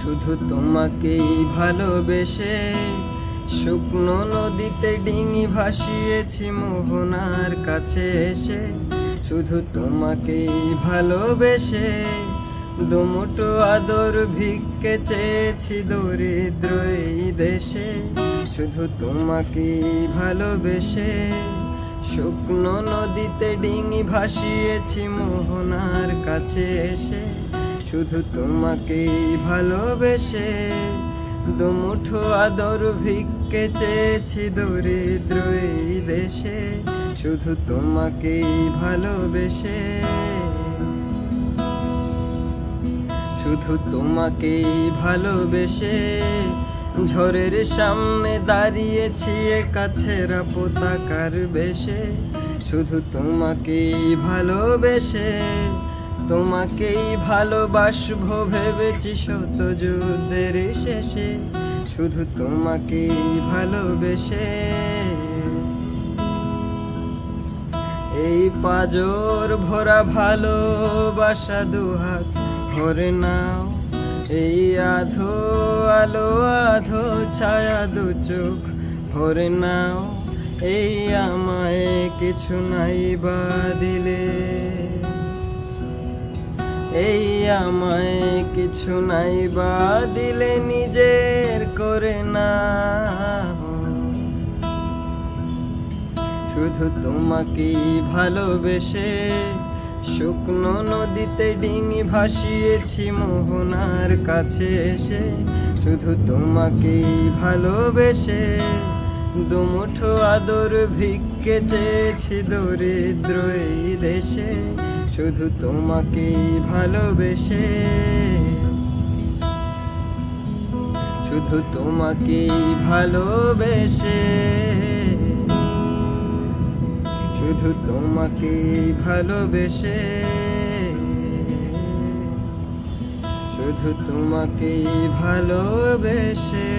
শুধু তোমাকেই ভালোবেসে শুকনো নদীতে ডিঙি ভাসিয়েছি মোহনার কাছে এসে। শুধু তোমাকেই ভালোবেসে দুমুঠো আদর ভিক্ষে চেয়েছি দরিদ্র এই দেশে। শুধু তোমাকেই ভালোবেসে শুকনো নদীতে ডিঙি ভাসিয়েছি মোহনার কাছে এসে। শুধু তোমাকেই ভালোবেসে দুমুঠো আদর ভিক্ষে চেয়েছি দরিদ্র এই দেশে। শুধু তোমাকেই ভালোবেসে, শুধু তোমাকেই ভালোবেসে ঝড়ের সামনে দাঁড়িয়েছি একা ছেঁড়া পতাকার বেশে। শুধু তোমাকেই ভালোবেসে তোমাকেই ভালোবাসবো ভেবেছি শত যুদ্ধের শেষে। শুধু তোমাকেই ভালোবেসে এই পাজর ভরা ভালোবাসা দুহাত ভরে নাও। এই আধো আলো আধো ছায়া দু চোখ ভরে নাও। এই আমায় কিছু নাই বা দিলে, এই আমায় কিছু নাই বা দিলে নিজের করে নাও। শুধু তোমাকেই ভালোবেসে শুকনো নদীতে ডিঙি ভাসিয়েছি মোহনার কাছে এসে। শুধু তোমাকেই ভালোবেসে দুমুঠো আদর ভিক্ষে চেয়েছি দরিদ্র এই দেশে। শুধু তোমাকেই ভালোবেসে, শুধু তোমাকেই ভালোবেসে, শুধু তোমাকেই ভালোবেসে, শুধু তোমাকেই ভালোবেসে।